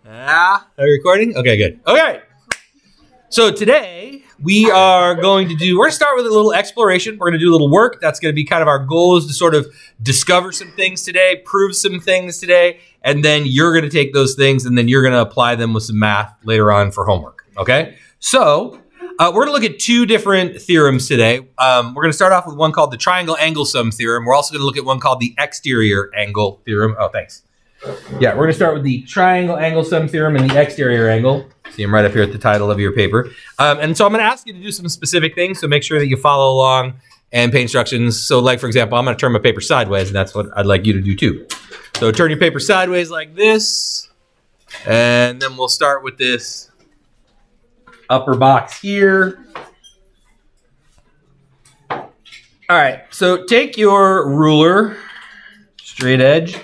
Are you recording? Okay, good. Okay. So today we are going to start with a little exploration. We're going to do a little work. That's going to be kind of our goal, is to sort of discover some things today, prove some things today, and then you're going to take those things and then you're going to apply them with some math later on for homework. Okay. So we're going to look at two different theorems today. We're going to start off with one called the triangle angle sum theorem. We're also going to look at one called the exterior angle theorem. Oh, thanks. Yeah, we're going to start with the triangle angle sum theorem and the exterior angle. See them right up here at the title of your paper. And so I'm going to ask you to do some specific things, so make sure that you follow along and pay instructions. So like, for example, I'm going to turn my paper sideways, and that's what I'd like you to do too. So turn your paper sideways like this, and then we'll start with this upper box here. All right, so take your ruler, straight edge,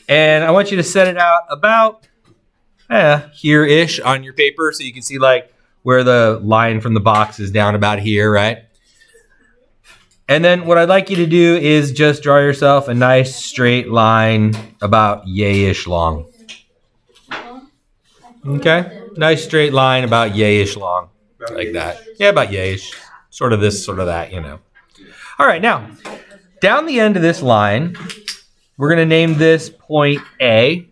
and I want you to set it out about here-ish on your paper, so you can see like where the line from the box is down about here, right? And then what I'd like you to do is just draw yourself a nice straight line about yay-ish long. Okay, nice straight line about yay-ish long, like that. Yeah, about yay-ish, sort of this, sort of that, you know. All right, now, down the end of this line, we're going to name this point A.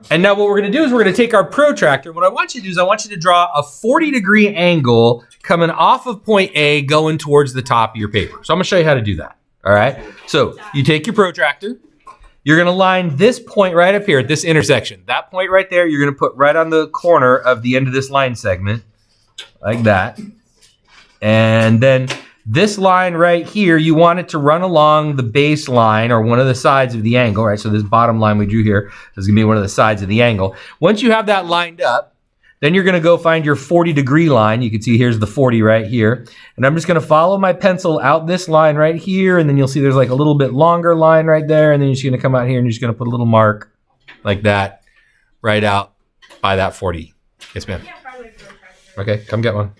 And now what we're going to do is we're going to take our protractor. What I want you to do is I want you to draw a 40-degree angle coming off of point A going towards the top of your paper. So I'm going to show you how to do that. All right? So you take your protractor. You're going to line this point right up here at this intersection. That point right there, you're going to put right on the corner of the end of this line segment, like that. And then this line right here, you want it to run along the baseline or one of the sides of the angle, right? So this bottom line we drew here is going to be one of the sides of the angle. Once you have that lined up, then you're going to go find your 40-degree line. You can see here's the 40 right here. And I'm just going to follow my pencil out this line right here, and then you'll see there's like a little bit longer line right there, and then you're just going to come out here and you're just going to put a little mark like that right out by that 40. Yes, ma'am. Okay, come get one.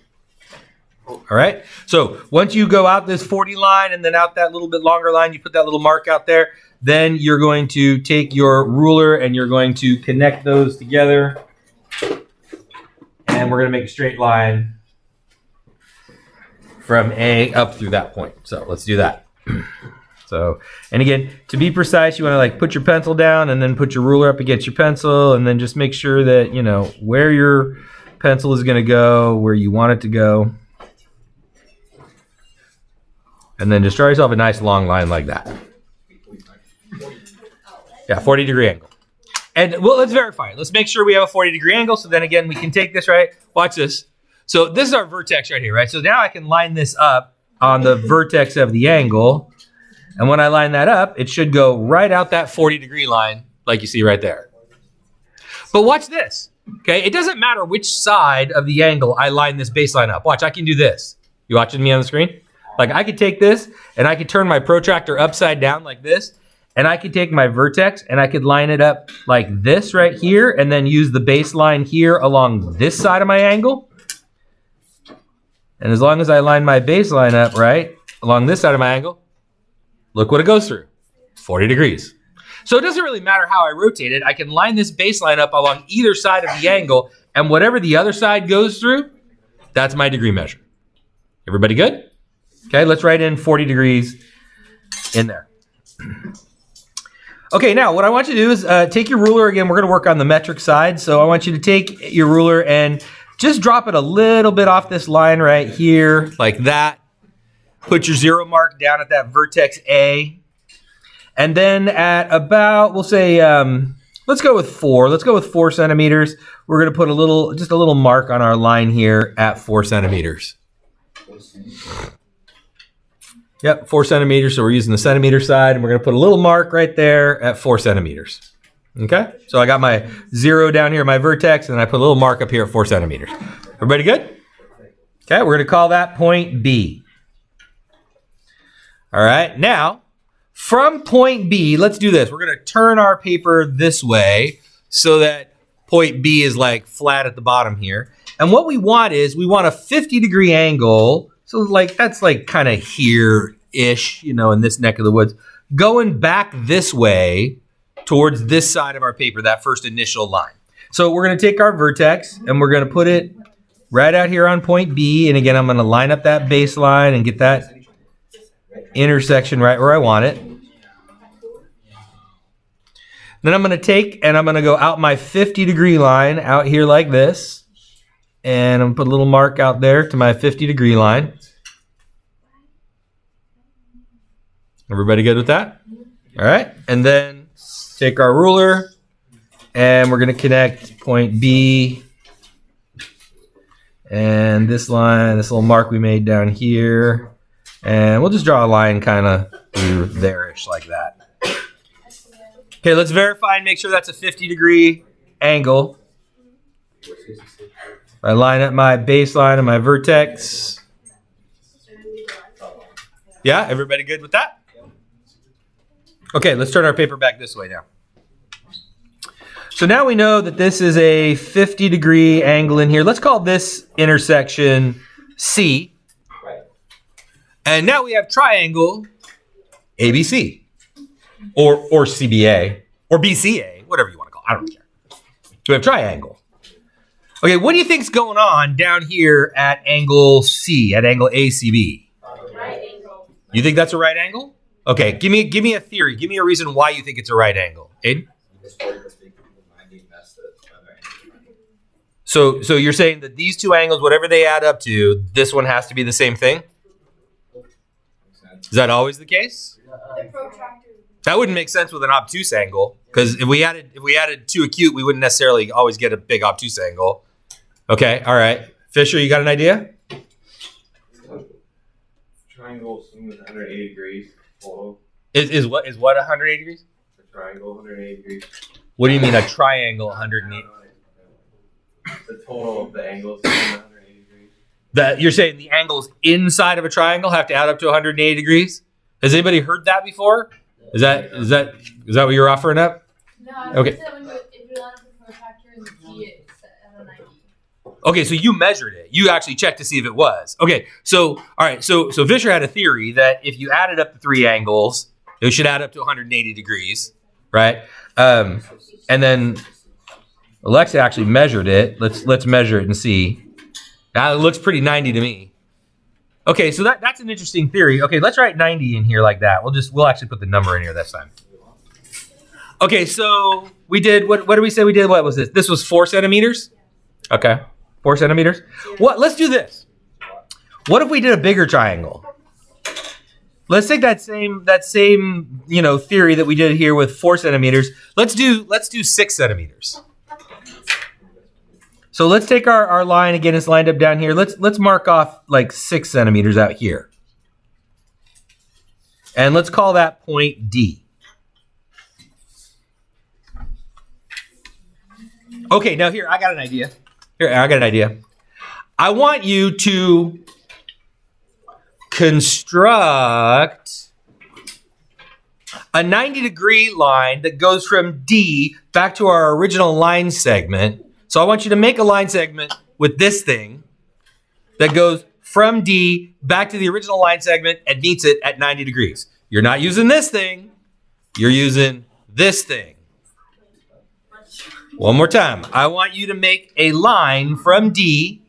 All right, so once you go out this 40 line and then out that little bit longer line, you put that little mark out there, then you're going to take your ruler and you're going to connect those together. And we're going to make a straight line from A up through that point. So let's do that. So, and again, to be precise, you want to like put your pencil down and then put your ruler up against your pencil, and then just make sure that, you know, where your pencil is going to go, where you want it to go. And then just draw yourself a nice long line like that. Yeah, 40-degree angle. And well, let's verify it. Let's make sure we have a 40-degree angle. So then again, we can take this, right? Watch this. So this is our vertex right here, right? So now I can line this up on the vertex of the angle. And when I line that up, it should go right out that 40-degree line like you see right there. But watch this, okay? It doesn't matter which side of the angle I line this baseline up. Watch, I can do this. You watching me on the screen? Like I could take this and I could turn my protractor upside down like this, and I could take my vertex and I could line it up like this right here, and then use the baseline here along this side of my angle. And as long as I line my baseline up right along this side of my angle, look what it goes through, 40 degrees. So it doesn't really matter how I rotate it. I can line this baseline up along either side of the angle, and whatever the other side goes through, that's my degree measure. Everybody good? Okay, let's write in 40 degrees in there. Okay, now what I want you to do is take your ruler. Again, we're going to work on the metric side. So I want you to take your ruler and just drop it a little bit off this line right here, like that. Put your 0 mark down at that vertex A. And then at about, we'll say, let's go with 4. Let's go with 4 centimeters. We're going to put just a little mark on our line here at 4 centimeters. Yep, 4 centimeters, so we're using the centimeter side, and we're going to put a little mark right there at 4 centimeters. Okay, so I got my 0 down here, my vertex, and I put a little mark up here at 4 centimeters. Everybody good? Okay, we're going to call that point B. All right, now, from point B, let's do this. We're going to turn our paper this way so that point B is like flat at the bottom here. And what we want is we want a 50-degree angle. So like that's like kind of here-ish, you know, in this neck of the woods, going back this way towards this side of our paper, that first initial line. So we're going to take our vertex and we're going to put it right out here on point B. And again, I'm going to line up that baseline and get that intersection right where I want it. Then I'm going to take and I'm going to go out my 50-degree line out here like this. And I'm going to put a little mark out there to my 50-degree line. Everybody good with that? All right. And then take our ruler and we're going to connect point B and this line, this little mark we made down here. And we'll just draw a line kind of through there-ish like that. Okay, let's verify and make sure that's a 50-degree angle. I line up my baseline and my vertex. Yeah, everybody good with that? Okay, let's turn our paper back this way now. So now we know that this is a 50-degree angle in here. Let's call this intersection C. And now we have triangle ABC or CBA or BCA, whatever you want to call it. I don't care. We have triangle. Okay, what do you think's going on down here at angle C, at angle ACB? Right angle. You think that's a right angle? Okay, give me a theory. Give me a reason why you think it's a right angle. Aiden? So you're saying that these two angles, whatever they add up to, this one has to be the same thing? Is that always the case? That wouldn't make sense with an obtuse angle, because if we added two acute, we wouldn't necessarily always get a big obtuse angle. Okay, all right. Fisher, you got an idea? Triangle assumes 180 degrees total. Is what 180 degrees? A triangle 180 degrees. What do you mean a triangle 180? The total of the angles is 180 degrees. That you're saying the angles inside of a triangle have to add up to 180 degrees? Has anybody heard that before? Is that what you're offering up? No, I Okay. said if you line up the protractor and the T, it's at a 90. Okay, so you measured it. You actually checked to see if it was. Okay, so all right, so Fisher had a theory that if you added up the three angles, it should add up to 180 degrees, right? And then Alexa actually measured it. Let's measure it and see. It looks pretty 90 to me. Okay, so that's an interesting theory. Okay, let's write 90 in here like that. We'll actually put the number in here this time. Okay, so we did what did we say we did? What was this? This was 4 centimeters? Okay. 4 centimeters. Let's do this. What if we did a bigger triangle? Let's take that same theory that we did here with 4 centimeters. Let's do 6 centimeters. So let's take our line again. It's lined up down here. Let's mark off like 6 centimeters out here. And let's call that point D. Okay, now here, I got an idea. I want you to construct a 90-degree line that goes from D back to our original line segment. So I want you to make a line segment with this thing that goes from D back to the original line segment and meets it at 90 degrees. You're not using this thing. You're using this thing. One more time. I want you to make a line from D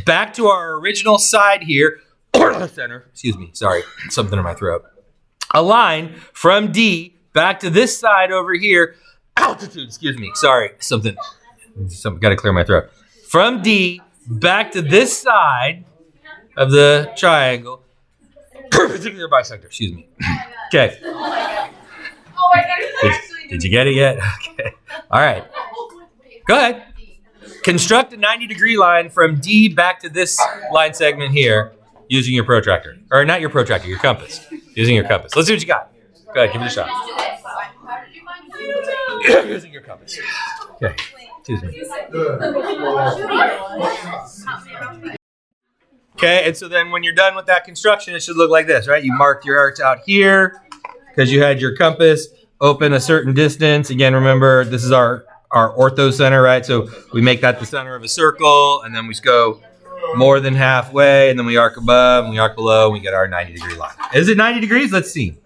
back to our original side here, or center. Excuse me. Sorry. Something in my throat. A line from D back to this side over here. Altitude. Excuse me. Sorry. Something. Got to clear my throat. From D back to this side of the triangle. Perpendicular bisector. Excuse me. Okay. Oh my God. Did you get it yet? Okay. All right. Go ahead. Construct a 90-degree line from D back to this line segment here using your protractor. Or not your protractor, your compass. Using your compass. Let's see what you got. Go ahead, give it a shot. Using your compass. Okay. Excuse me. Okay, and so then when you're done with that construction, it should look like this, right? You marked your arcs out here because you had your compass open a certain distance. Again, remember, this is our ortho center, right? So we make that the center of a circle, and then we go more than halfway, and then we arc above, and we arc below, and we get our 90-degree line. Is it 90 degrees? Let's see.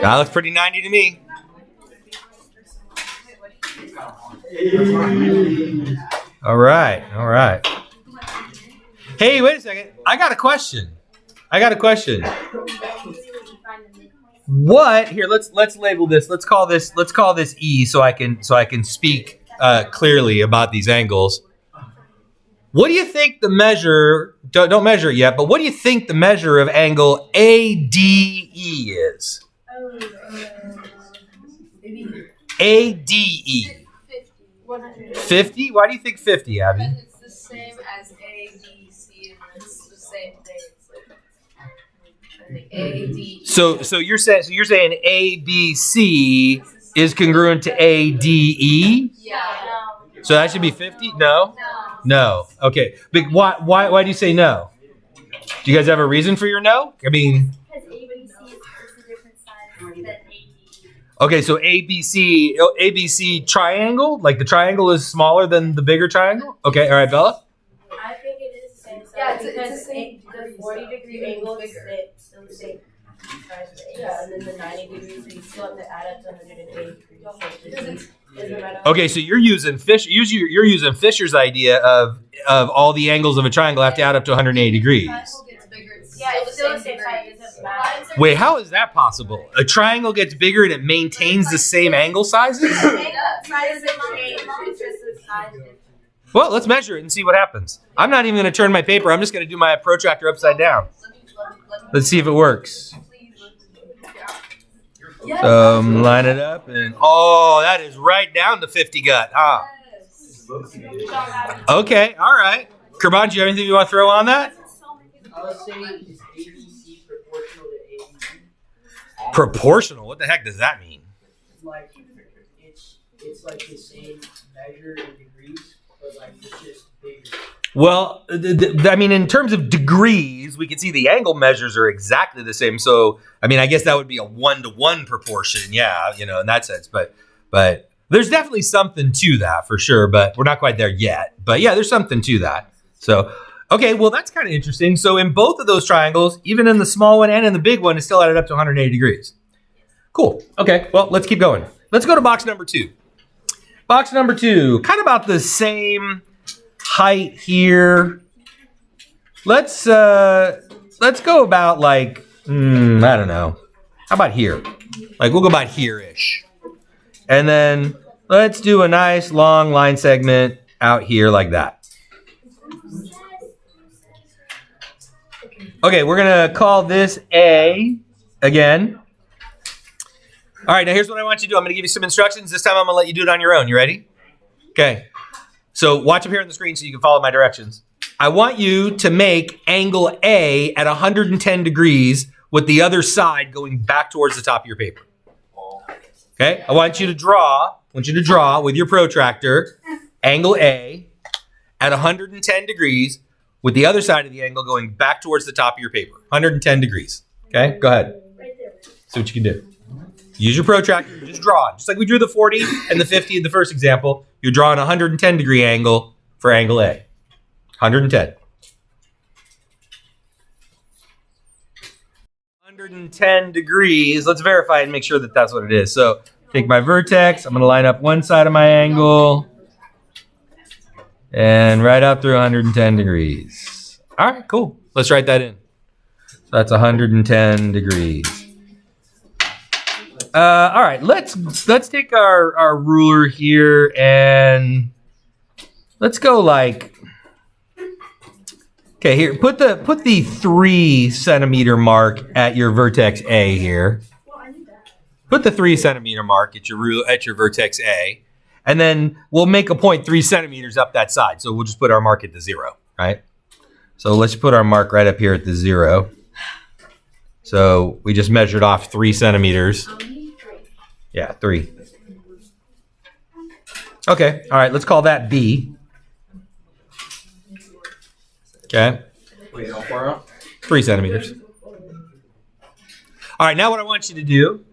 That looks pretty 90 to me. All right, all right. Hey, wait a second. I got a question. What here? Let's label this. Let's call this E so I can speak clearly about these angles. What do you think the measure? Don't measure it yet, but what do you think the measure of angle ADE is? ADE. 50? Why do you think 50, Abby? Because it's the same as ABC and it's the same thing. It's like AD. So you're saying ABC is congruent to ADE? Yeah. So that should be 50? No? No. Okay. But why do you say no? Do you guys have a reason for your no? I mean, because ABC is a different size than AD. okay, so ABC triangle? Like the triangle is smaller than the bigger triangle? Okay, all right, Bella? I think it is the same size Yeah, it's because the same the 40-degree angle is still the same size as the Yeah. and then the 90 degrees, so you still have to add up to 180 degrees. So it doesn't matter. Okay, so you're using Fisher's idea of all the angles of a triangle have to add up to 180 degrees. Triangle gets bigger. It's Yeah, it's still the same same size. degree. It doesn't matter. Wait, how is that possible? A triangle gets bigger and it maintains the same angle sizes? It does. Size doesn't change. It's just the size difference. Well, let's measure it and see what happens. I'm not even going to turn my paper. I'm just going to do my protractor upside down. Let's see if it works. So line it up and oh, that is right down to 50 gut. Huh? Okay, all right. Kerban, do you have anything you want to throw on that? I was saying, is ABC proportional to AD? Proportional? What the heck does that mean? Like, it's like the same measure in degrees, but like it's just bigger. Well, I mean, in terms of degrees, we can see the angle measures are exactly the same. So, I mean, I guess that would be a 1-to-1 proportion. Yeah, in that sense. But there's definitely something to that for sure. But we're not quite there yet. But yeah, there's something to that. So, okay, well, that's kind of interesting. So in both of those triangles, even in the small one and in the big one, it's still added up to 180 degrees. Cool. Okay, well, let's keep going. Let's go to box number 2. Box number 2, kind of about the same height here. Let's go about like, I don't know. How about here? Like we'll go about here-ish. And then let's do a nice long line segment out here like that. Okay, we're gonna call this A again. All right, now here's what I want you to do. I'm gonna give you some instructions. This time I'm gonna let you do it on your own. You ready? Okay. So watch up here on the screen so you can follow my directions. I want you to make angle A at 110 degrees with the other side going back towards the top of your paper. Okay? I want you to draw with your protractor angle A at 110 degrees with the other side of the angle going back towards the top of your paper. 110 degrees. Okay? Go ahead. See what you can do. Use your protractor, just draw it. Just like we drew the 40 and the 50 in the first example, you're drawing a 110 degree angle for angle A. 110. 110 degrees. Let's verify and make sure that that's what it is. So take my vertex. I'm going to line up one side of my angle and right up through 110 degrees. All right, cool. Let's write that in. So that's 110 degrees. All right, let's take our ruler here and let's go like, okay, here, put the 3 centimeter mark at your vertex A here. Put the 3 centimeter mark at your vertex A, and then we'll make a point 3 centimeters up that side. So we'll just put our mark at the 0, right? So let's put our mark right up here at the 0. So we just measured off 3 centimeters. Yeah, 3. Okay, all right, let's call that B. Okay. Wait, how far up? 3 centimeters. All right, now what I want you to do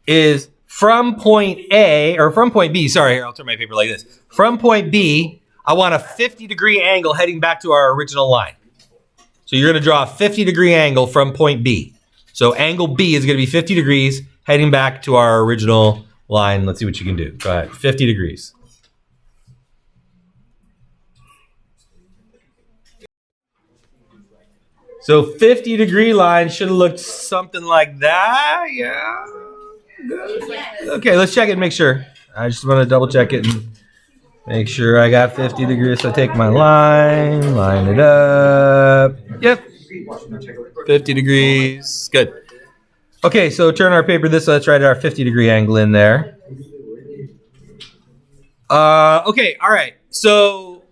is from point A, or from point B, sorry, here, I'll turn my paper like this. From point B, I want a 50-degree angle heading back to our original line. So you're going to draw a 50-degree angle from point B. So angle B is going to be 50 degrees, heading back to our original line. Let's see what you can do. Go ahead, 50 degrees. So 50 degree line should have looked something like that. Yeah. Good. Okay, let's check it and make sure. I just want to double check it and make sure I got 50 degrees. So take my line it up. Yep. 50 degrees. Good. Okay, so turn our paper this way. Let's write our 50 degree angle in there. Okay, all right. So,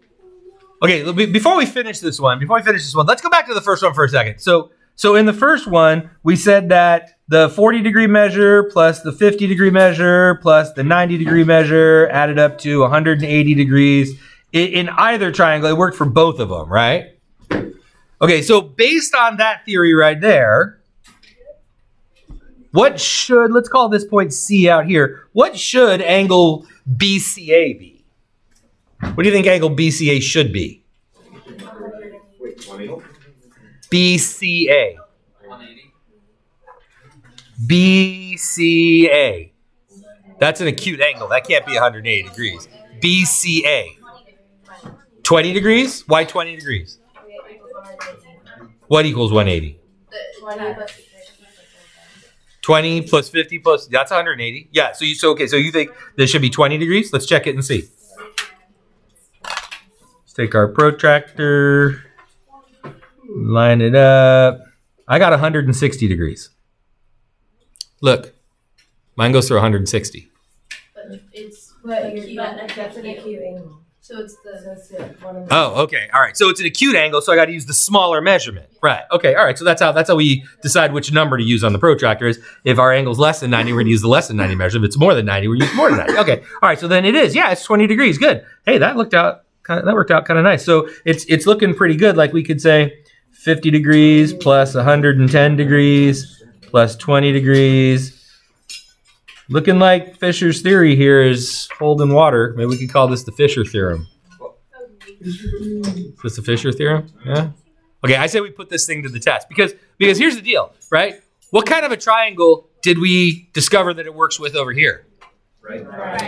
okay, before we finish this one, let's go back to the first one for a second. So in the first one, we said that the 40 degree measure plus the 50 degree measure plus the 90 degree measure added up to 180 degrees. In either triangle, it worked for both of them, right? Okay, so based on that theory right there, let's call this point C out here. What should angle BCA be? What do you think angle BCA should be? BCA. 180. BCA. That's an acute angle. That can't be 180 degrees. BCA. 20 degrees? Why 20 degrees? What equals 180? 20 plus 50 plus, that's 180. Yeah, so you think this should be 20 degrees? Let's check it and see. Let's take our protractor, line it up. I got 160 degrees. Look, mine goes through 160. But it's But acute. that's an acute angle. So it's the That's it. One of Oh, okay. All right. So it's an acute angle, so I got to use the smaller measurement. Right. Okay. All right. So that's how we decide which number to use on the protractor. Is if our angle's less than 90, we're going to use the less than 90 measure. If it's more than 90, we're going to use more than 90. Okay. All right. So then it is. Yeah, it's 20 degrees. Good. Hey, that worked out kind of nice. So it's looking pretty good. Like we could say 50 degrees plus 110 degrees plus 20 degrees. Looking like Fisher's theory here is holding water. Maybe we could call this the Fisher theorem. Is this the Fisher theorem? Yeah. Okay, I say we put this thing to the test because here's the deal, right? What kind of a triangle did we discover that it works with over here? Right.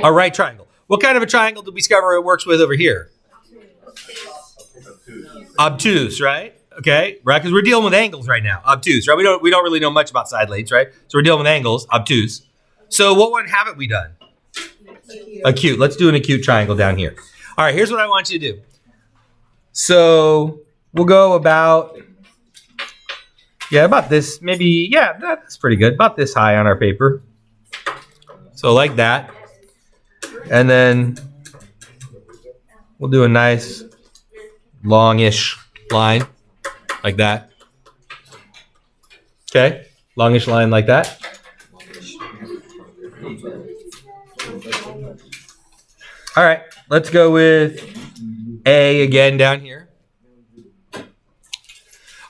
A right triangle. What kind of a triangle did we discover it works with over here? Obtuse, right? Okay, right? Because we're dealing with angles right now. Obtuse, right? We don't really know much about side lengths, right? So we're dealing with angles, obtuse. So what one haven't we done? Acute. Let's do an acute triangle down here. All right, here's what I want you to do. So we'll go about this, maybe, that's pretty good. About this high on our paper. So like that. And then we'll do a nice longish line like that. Okay, longish line like that. All right, let's go with A again down here.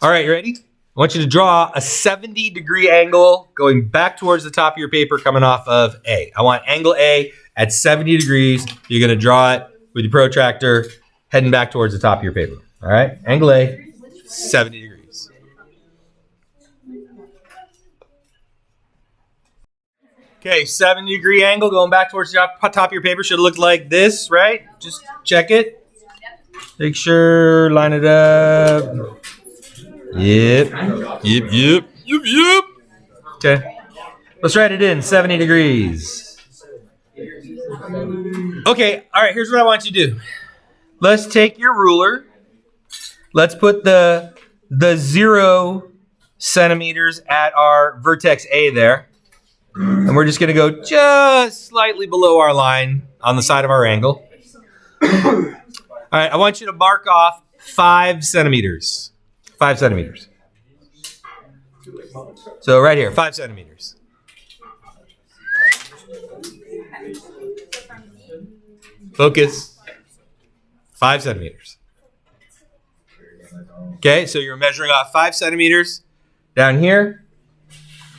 All right, you ready? I want you to draw a 70-degree angle going back towards the top of your paper coming off of A. I want angle A at 70 degrees. You're going to draw it with your protractor heading back towards the top of your paper. All right, angle A, 70 degrees. Okay, 70-degree angle going back towards the top of your paper should look like this, right? Just check it. Make sure, line it up. Yep. Okay, let's write it in, 70 degrees. Okay, all right, here's what I want you to do. Let's take your ruler. Let's put the 0 centimeters at our vertex A there. And we're just going to go just slightly below our line on the side of our angle. All right, I want you to mark off 5 centimeters. 5 centimeters. So right here, 5 centimeters. Focus. 5 centimeters. Okay, so you're measuring off 5 centimeters down here.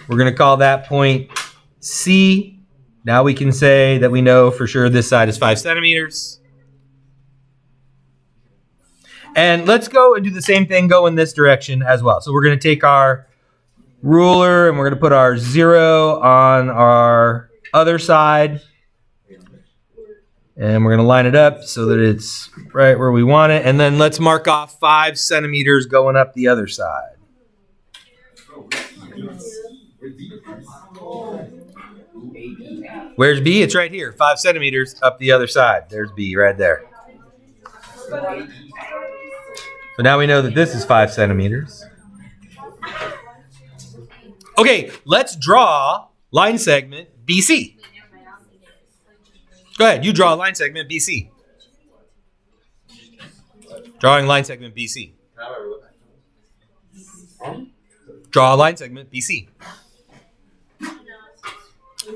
We're going to call that point C. Now we can say that we know for sure this side is 5 centimeters. And let's go and do the same thing, go in this direction as well. So we're going to take our ruler, and we're going to put our 0 on our other side. And we're going to line it up so that it's right where we want it. And then let's mark off 5 centimeters going up the other side. Where's B? It's right here. 5 centimeters up the other side. There's B right there. So now we know that this is 5 centimeters. Okay, let's draw line segment BC. Go ahead, you draw a line segment BC. Drawing line segment BC. Draw a line segment BC.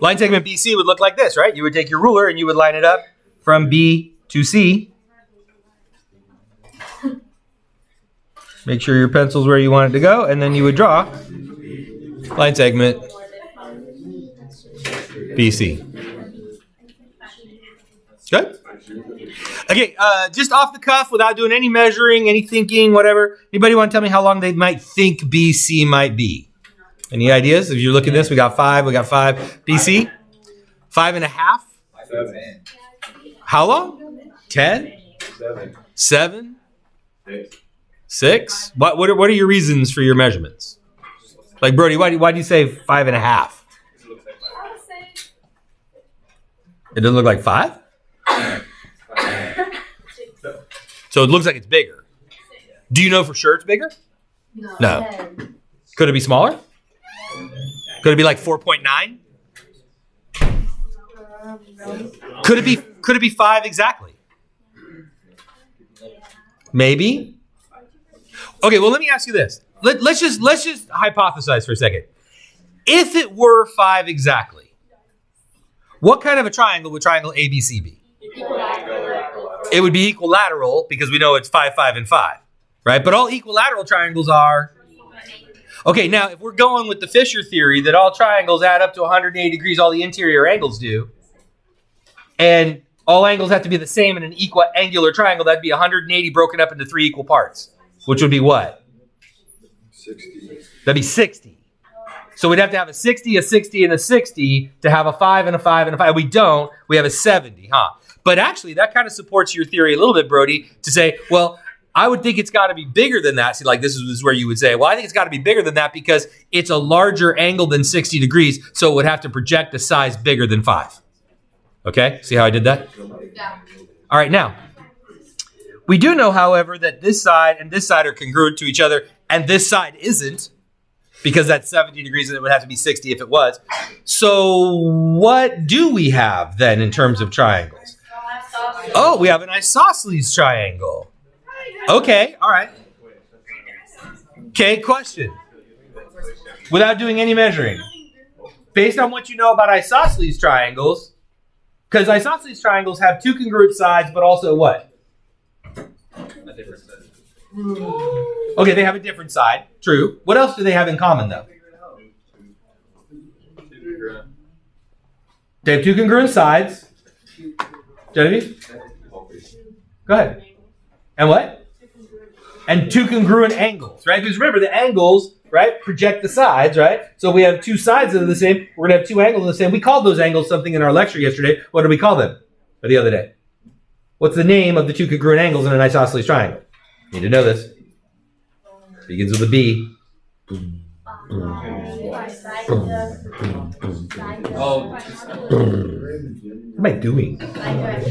Line segment BC would look like this, right? You would take your ruler and you would line it up from B to C. Make sure your pencil's where you want it to go, and then you would draw line segment BC. Good? Okay, just off the cuff, without doing any measuring, any thinking, whatever. Anybody want to tell me how long they might think BC might be? Any ideas? If you look at this, we got 5. BC? 5.5? 7. How long? 10? 7? 6? What are your reasons for your measurements? Like, Brody, why do you say 5.5? It doesn't look like 5? So it looks like it's bigger. Do you know for sure it's bigger? No. Could it be smaller? Could it be like 4.9? Could it be 5 exactly? Maybe. Okay, well, let me ask you this. Let's just hypothesize for a second. If it were 5 exactly, what kind of a triangle would triangle ABC be? It would be equilateral because we know it's 5, 5, and 5, right? But all equilateral triangles are... Okay, now if we're going with the Fisher theory that all triangles add up to 180 degrees, all the interior angles do, and all angles have to be the same in an equiangular triangle, that'd be 180 broken up into 3 equal parts, which would be what? 60. That'd be 60. So we'd have to have a 60, a 60, and a 60 to have a 5 and a 5 and a 5. We don't. We have a 70, huh? But actually, that kind of supports your theory a little bit, Brody, to say, well, I would think it's got to be bigger than that. See, like this is where you would say, well, I think it's got to be bigger than that because it's a larger angle than 60 degrees, so it would have to project a size bigger than 5. Okay? See how I did that? Yeah. All right, now, we do know, however, that this side and this side are congruent to each other, and this side isn't, because that's 70 degrees and it would have to be 60 if it was. So what do we have then in terms of triangles? Oh, we have an isosceles triangle. Okay, all right. Okay, question. Without doing any measuring, based on what you know about isosceles triangles, because isosceles triangles have 2 congruent sides, but also what? A different set. Okay, they have a different side. True. What else do they have in common, though? They have 2 congruent sides. Genevieve? Go ahead. And what? And 2 congruent angles, right? Because remember, the angles, right, project the sides, right? So we have 2 sides that are the same. We're going to have 2 angles the same. We called those angles something in our lecture yesterday. What did we call them? Or the other day? What's the name of the 2 congruent angles in an isosceles triangle? You need to know this. Begins with a B. What am I doing?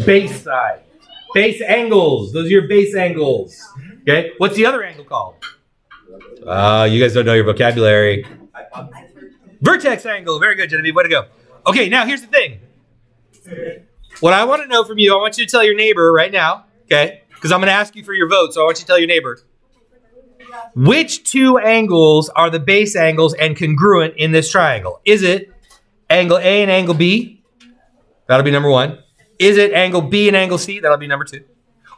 Base side. Base angles. Those are your base angles. Okay. What's the other angle called? You guys don't know your vocabulary. Vertex angle. Very good, Genevieve. Way to go. Okay, now here's the thing. What I want to know from you, I want you to tell your neighbor right now, okay? Because I'm going to ask you for your vote, so I want you to tell your neighbor. Which 2 angles are the base angles and congruent in this triangle? Is it angle A and angle B? That'll be number 1. Is it angle B and angle C? That'll be number 2.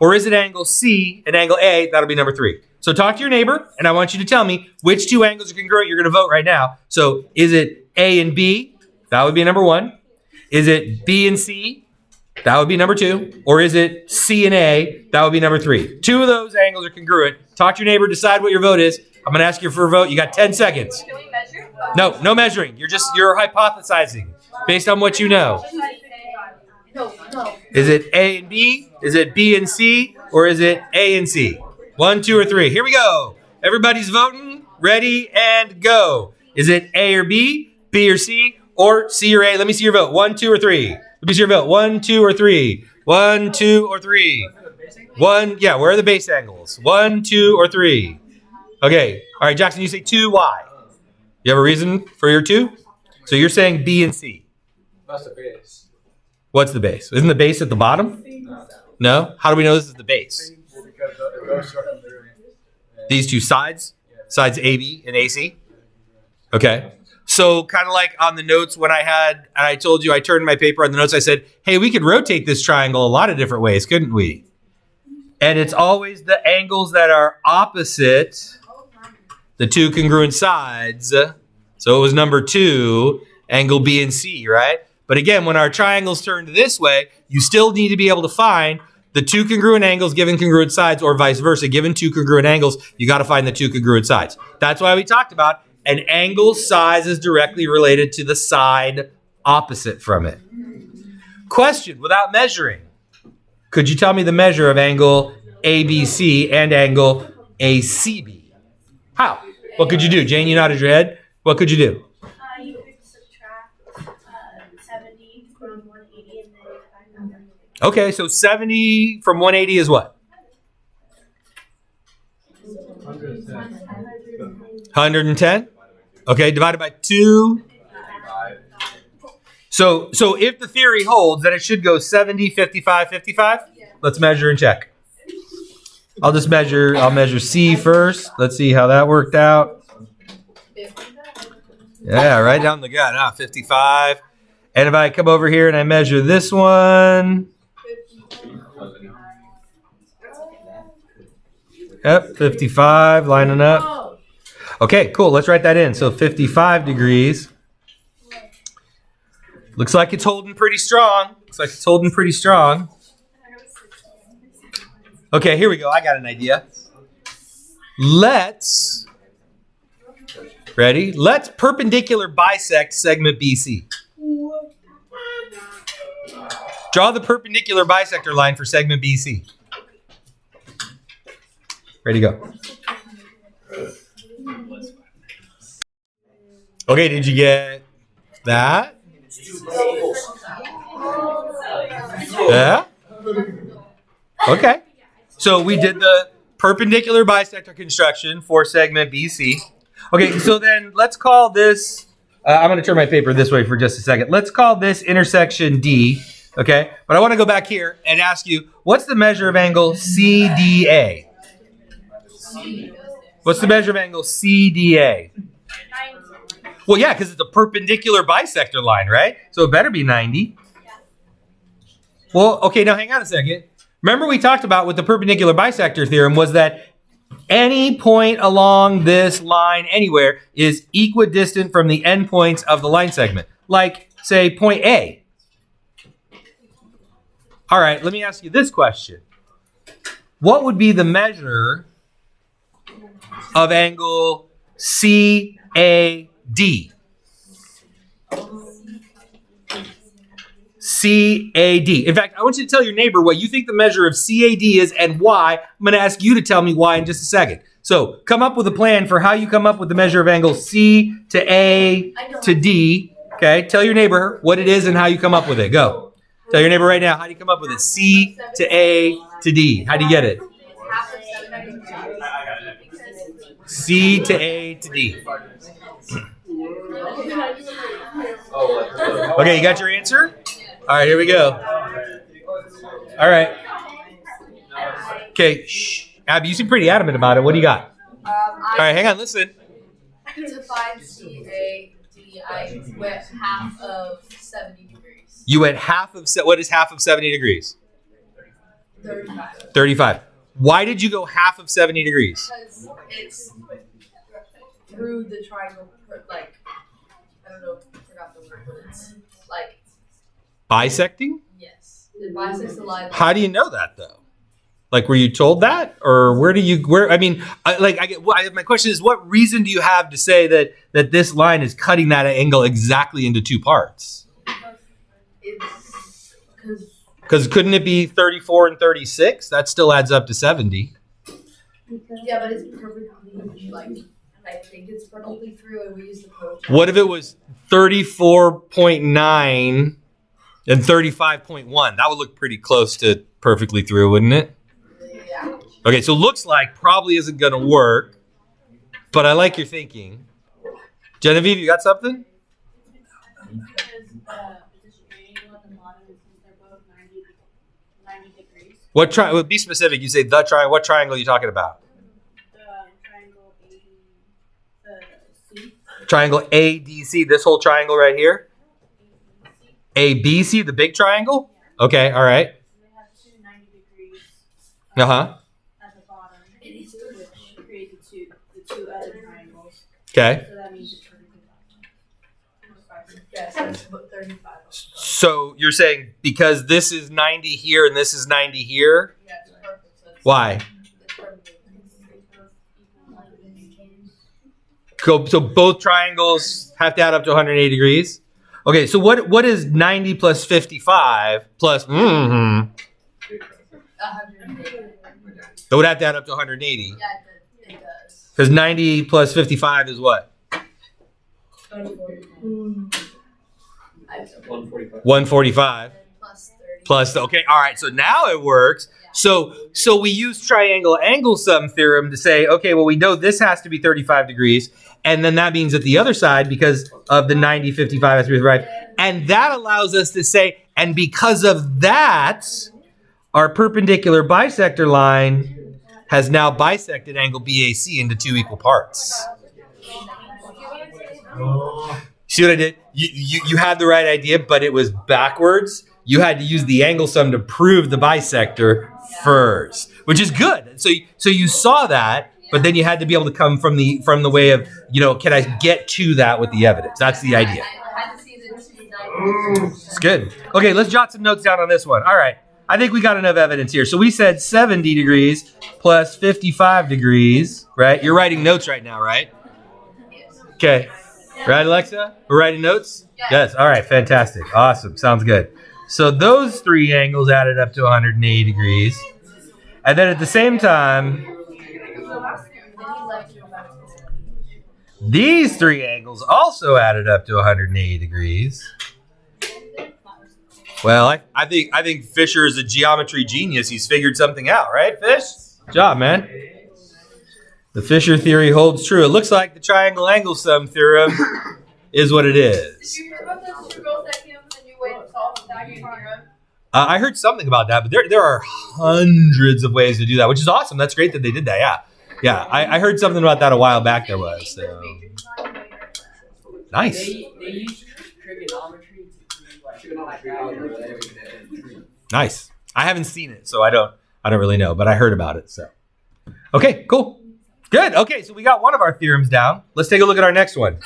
Or is it angle C and angle A? That'll be number 3. So talk to your neighbor, and I want you to tell me which 2 angles are congruent. You're going to vote right now. So is it A and B? That would be number 1. Is it B and C? That would be number 2. Or is it C and A? That would be number 3. 2 of those angles are congruent. Talk to your neighbor, decide what your vote is. I'm going to ask you for a vote. You got 10 seconds. Can we measure? No, no measuring. You're hypothesizing based on what you know. No. Is it A and B? Is it B and C? Or is it A and C? 1, 2, or 3. Here we go. Everybody's voting. Ready and go. Is it A or B, B or C, or C or A? Let me see your vote. 1, 2, or 3. Let me see your vote. 1, 2, or 3. 1, 2, or 3. Yeah, where are the base angles? 1, 2, or 3. Okay. All right, Jackson, you say 2. Why? You have a reason for your 2? So you're saying B and C. That's the base. What's the base? Isn't the base at the bottom? No? How do we know this is the base? Because the rows start from there. These two sides? Sides AB and AC? Okay. So kind of like on the notes when I told you I turned my paper on the notes, I said, hey, we could rotate this triangle a lot of different ways, couldn't we? And it's always the angles that are opposite the two congruent sides. So it was number 2, angle B and C, right? But again, when our triangle's turned this way, you still need to be able to find the two congruent angles given congruent sides, or vice versa. Given two congruent angles, you got to find the two congruent sides. That's why we talked about an angle's size is directly related to the side opposite from it. Question, without measuring. Could you tell me the measure of angle ABC and angle ACB? How? What could you do? Jane, you nodded your head. What could you do? You could subtract 70 from 180 and then find out. Okay, so 70 from 180 is what? 110. Okay, divided by 2. So if the theory holds that it should go 70, 55, 55, let's measure and check. I'll measure C first. Let's see how that worked out. Yeah, right down the gut, 55. And if I come over here and I measure this one. Yep, 55, lining up. Okay, cool. Let's write that in. So 55 degrees. Looks like it's holding pretty strong. Okay, here we go. I got an idea. Let's perpendicular bisect segment BC. Draw the perpendicular bisector line for segment BC. Ready to go. Okay, did you get that? Yeah? Okay. So we did the perpendicular bisector construction for segment BC. Okay, so then let's call this, I'm going to turn my paper this way for just a second. Let's call this intersection D, okay? But I want to go back here and ask you, what's the measure of angle CDA? What's the measure of angle CDA? Well, yeah, because it's a perpendicular bisector line, right? So it better be 90. Well, okay, now hang on a second. Remember we talked about with the perpendicular bisector theorem was that any point along this line anywhere is equidistant from the endpoints of the line segment. Like, say, point A. All right, let me ask you this question. What would be the measure of angle CAD? CAD. In fact, I want you to tell your neighbor what you think the measure of CAD is and why. I'm going to ask you to tell me why in just a second. So come up with a plan for how you come up with the measure of angle C to A to D. Okay, tell your neighbor what it is and how you come up with it. Go. Tell your neighbor right now, how do you come up with it? C to A to D. How do you get it? C to A to D. Okay, you got your answer? All right, here we go. All right. Okay, shh. Abby, you seem pretty adamant about it. What do you got? All right, hang on, listen. To find CAD, I went half of 70 degrees. You went what is half of 70 degrees? 35. 35. Why did you go half of 70 degrees? Because it's through the triangle, like, I don't know, I forgot the word, but it's like. Bisecting? Yes. It bisects the line. How do you know that, though? Like, were you told that, or I mean, my question is, what reason do you have to say that this line is cutting that angle exactly into two parts? It's Because couldn't it be 34 and 36? That still adds up to 70. yeah, but it's perfectly like I think it's perfectly through, and we use the protractor. What if it was 34.9 and 35.1? That would look pretty close to perfectly through, wouldn't it? Yeah. Okay, so looks like probably isn't going to work, but I like your thinking. Genevieve, you got something? Because this triangle at the bottom, since they're both 90 degrees. What triangle? Be specific. You say the triangle. What triangle are you talking about? The triangle C. Triangle ADC. This whole triangle right here. ABC, the big triangle. Okay. All right. And they have two 90 degrees Uh huh. at the bottom, which creates the two other triangles. Okay. So that means it's perfectly Yeah, so it's about 35. So you're saying because this is 90 here and this is 90 here. Yeah, it's perfect. So it's, Why? It's perfectly So both triangles have to add up to 180 degrees. Okay. So what is 90 plus 55 plus? 180. That would have to add up to 180. Yeah, it does. Because 90 plus 55 is what? 145. 145. Plus 30. Plus, okay, all right, so now it works. So we use triangle angle sum theorem to say, okay, well, we know this has to be 35 degrees, and then that means that the other side, because of the 90, 55 has to be right, and that allows us to say, and because of that, our perpendicular bisector line has now bisected angle BAC into two equal parts. See what I did? You had the right idea, but it was backwards. You had to use the angle sum to prove the bisector first, which is good. So you saw that, but then you had to be able to come from the way of, can I get to that with the evidence? That's the idea. I had to see the 290. It's good. Okay, let's jot some notes down on this one. All right. I think we got enough evidence here. So we said 70 degrees plus 55 degrees, right? You're writing notes right now, right? Okay. Right, Alexa? We're writing notes? Yes. All right. Fantastic. Awesome. Sounds good. So those three angles added up to 180 degrees. And then at the same time, these three angles also added up to 180 degrees. Well, I think Fisher is a geometry genius. He's figured something out, right, Fish? Good job, man. The Fisher theory holds true. It looks like the triangle angle sum theorem is what it is. Did you hear about those two girls that came up with a new way to solve the Pythagorean theorem? I heard something about that, but there are hundreds of ways to do that, which is awesome. That's great that they did that. Yeah. I heard something about that a while back. There was so. Nice. They use trigonometry to do like Nice. I haven't seen it, so I don't really know, but I heard about it. So, okay, cool, good. Okay, so we got one of our theorems down. Let's take a look at our next one.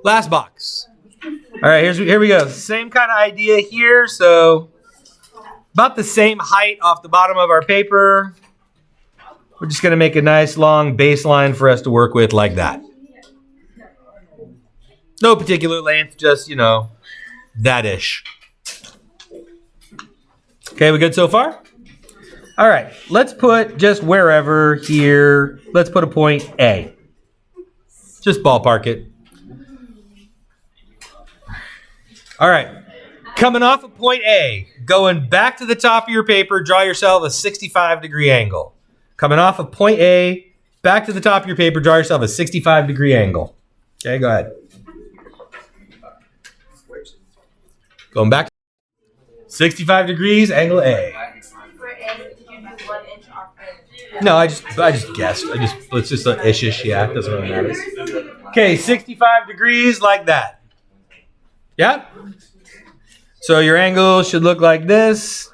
Last box. All right, here we go. Same kind of idea here. So, about the same height off the bottom of our paper. We're just gonna make a nice long baseline for us to work with like that. No particular length, just that-ish. Okay, we good so far? All right, let's put just wherever here. Let's put a point A. Just ballpark it. All right, coming off of point A, going back to the top of your paper, draw yourself a 65-degree angle. Coming off of point A, back to the top of your paper, draw yourself a 65-degree angle. Okay, go ahead. Going back. 65 degrees, angle A. No, I just guessed. Let's just ish. Yeah, it doesn't really matter. Okay, 65 degrees like that. Yeah. So your angle should look like this.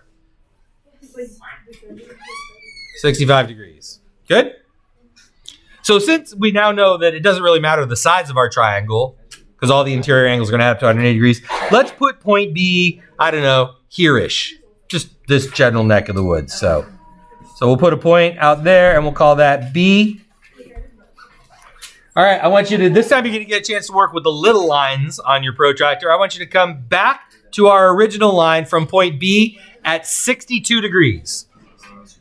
65 degrees. Good. So since we now know that it doesn't really matter the size of our triangle, because all the interior angles are going to add up to 180 degrees, let's put point B, I don't know, here-ish. Just this general neck of the woods. So So we'll put a point out there and we'll call that B. All right, I want you to, this time you're going to get a chance to work with the little lines on your protractor. I want you to come back to our original line from point B at 62 degrees.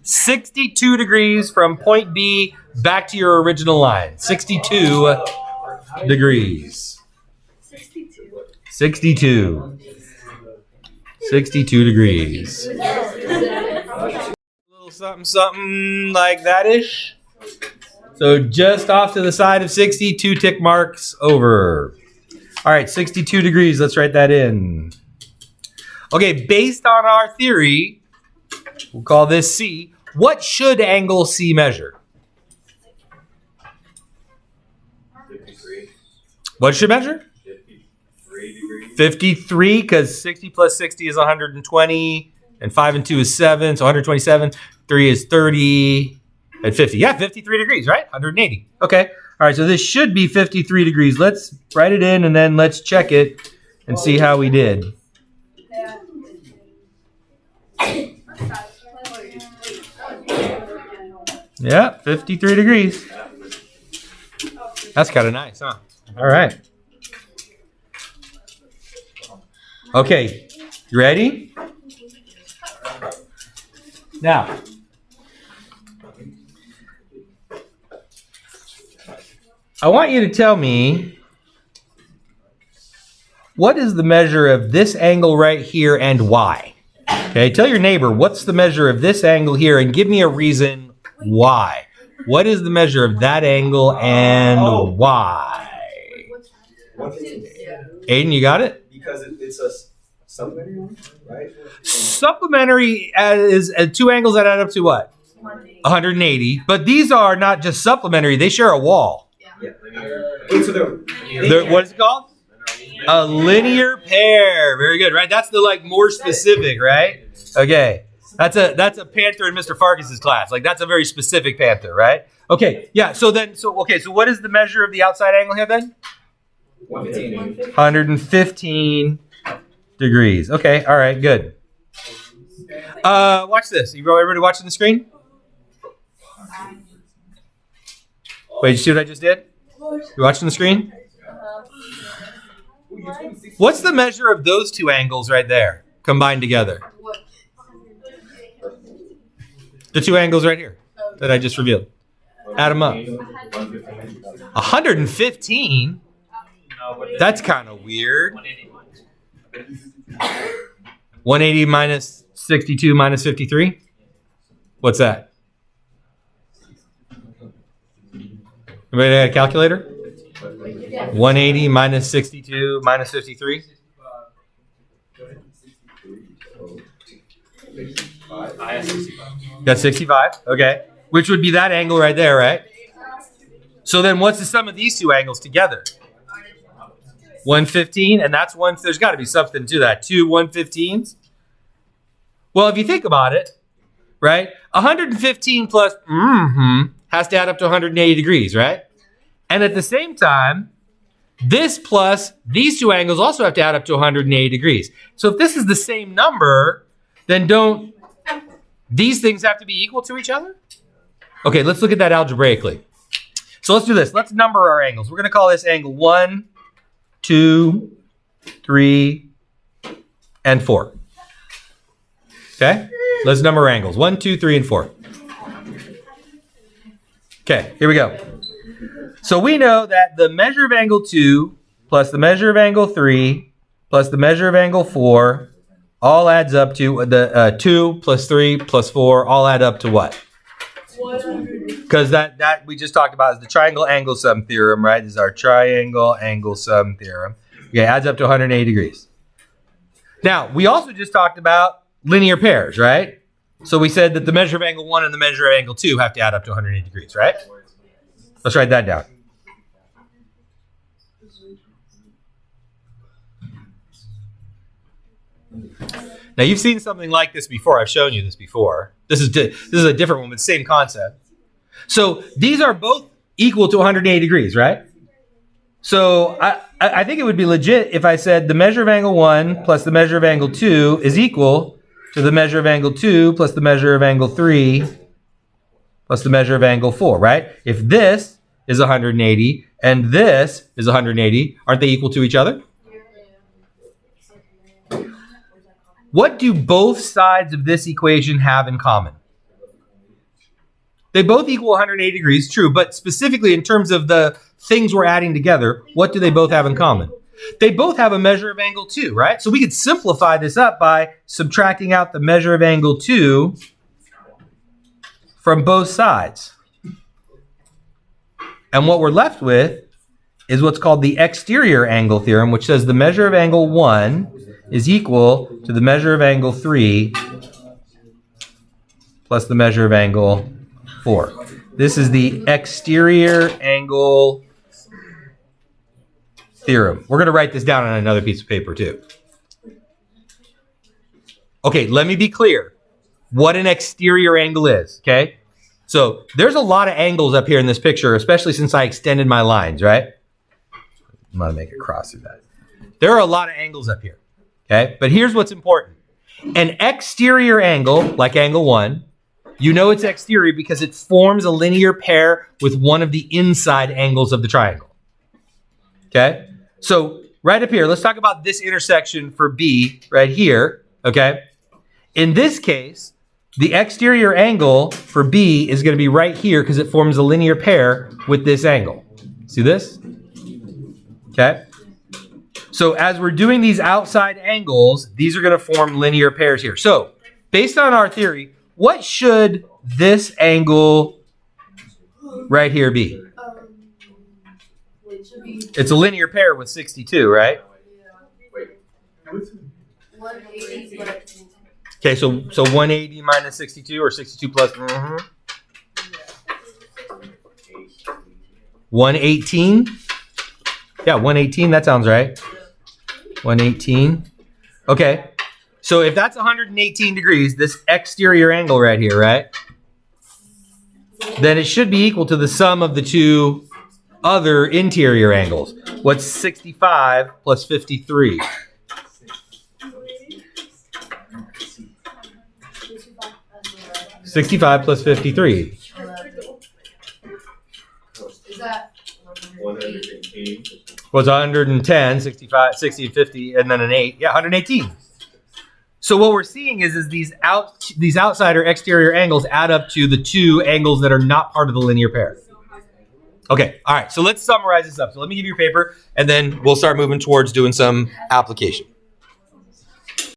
62 degrees from point B back to your original line. 62 degrees. 62. 62 degrees. A little something, something like that-ish. So just off to the side of 60, 2 tick marks over. All right, 62 degrees. Let's write that in. Okay, based on our theory, we'll call this C. What should angle C measure? 53. What should measure? 53 degrees. 53, because 60 plus 60 is 120, and 5 and 2 is 7, so 127. 3 is 30, and 50. Yeah, 53 degrees, right? 180. Okay. All right, so this should be 53 degrees. Let's write it in, and then let's check it and see how we did. Yeah, 53 degrees. That's kind of nice, huh? All right. Okay, you ready? Now, I want you to tell me, what is the measure of this angle right here and why? Okay, tell your neighbor, what's the measure of this angle here, and give me a reason why. What is the measure of that angle and why? 115. Aiden, you got it? Because it's a supplementary one, right? Supplementary is 2 angles that add up to what? 180. But these are not just supplementary, they share a wall. Yeah. So What is it called? A linear pair. Very good, right? That's the more specific, right? Okay. That's a panther in Mr. Farkas's class. That's a very specific panther, right? Okay. Yeah. So what is the measure of the outside angle here then? 115. 115 degrees. Okay. All right. Good. Watch this. Everybody watching the screen? Wait, did you see what I just did? You watching the screen? What's the measure of those 2 angles right there combined together? The 2 angles right here that I just revealed. Add them up. 115? That's kind of weird. 180 minus 62 minus 53? What's that? Anybody got a calculator? 180 minus 62 minus 53? That's 65. Okay. Which would be that angle right there, right? So then what's the sum of these 2 angles together? 115, and that's one. There's got to be something to that. 2 115s. Well, if you think about it, right? 115 plus has to add up to 180 degrees, right? And at the same time, this plus these 2 angles also have to add up to 180 degrees. So if this is the same number, then don't these things have to be equal to each other? Okay, let's look at that algebraically. So let's do this. Let's number our angles. We're going to call this angle 1, 2, 3, and 4. Okay? Let's number angles. 1, 2, 3, and 4. Okay, here we go. So we know that the measure of angle 2 plus the measure of angle 3 plus the measure of angle 4 all adds up to the 2 plus 3 plus 4 all add up to what? 100. Because that we just talked about is the triangle angle sum theorem, right? This is our triangle angle sum theorem. Okay, adds up to 180 degrees. Now, we also just talked about linear pairs, right? So we said that the measure of angle 1 and the measure of angle 2 have to add up to 180 degrees, right? Let's write that down. Now, you've seen something like this before. I've shown you this before. This is a different one, but same concept. So these are both equal to 180 degrees, right? So I think it would be legit if I said the measure of angle 1 plus the measure of angle 2 is equal to the measure of angle 2 plus the measure of angle 3 plus the measure of angle 4, right? If this is 180 and this is 180, aren't they equal to each other? What do both sides of this equation have in common? They both equal 180 degrees, true, but specifically in terms of the things we're adding together, what do they both have in common? They both have a measure of angle 2, right? So we could simplify this up by subtracting out the measure of angle 2 from both sides. And what we're left with is what's called the exterior angle theorem, which says the measure of angle 1 is equal to the measure of angle 3 plus the measure of angle 4. This is the exterior angle theorem. We're going to write this down on another piece of paper too. Okay, let me be clear what an exterior angle is, okay? So there's a lot of angles up here in this picture, especially since I extended my lines, right? I'm going to make it cross through that. There are a lot of angles up here, okay? But here's what's important. An exterior angle, like angle 1, you know it's exterior because it forms a linear pair with one of the inside angles of the triangle. Okay? So right up here, let's talk about this intersection for B right here. Okay? In this case, the exterior angle for B is going to be right here because it forms a linear pair with this angle. See this? Okay? So as we're doing these outside angles, these are going to form linear pairs here. So based on our theory, what should this angle right here be? It's a linear pair with 62, right? Okay, so 180 minus 62 or 62 plus 118? Yeah, 118, that sounds right. 118. Okay. So if that's 118 degrees, this exterior angle right here, right? Then it should be equal to the sum of the two other interior angles. What's 65 plus 53? $65 plus 53. Is that 118. Was 110, 65, 60, 50, and then an 8. Yeah, 118. So what we're seeing is these outside or exterior angles add up to the two angles that are not part of the linear pair. Okay, all right, so let's summarize this up. So let me give you your paper, and then we'll start moving towards doing some application.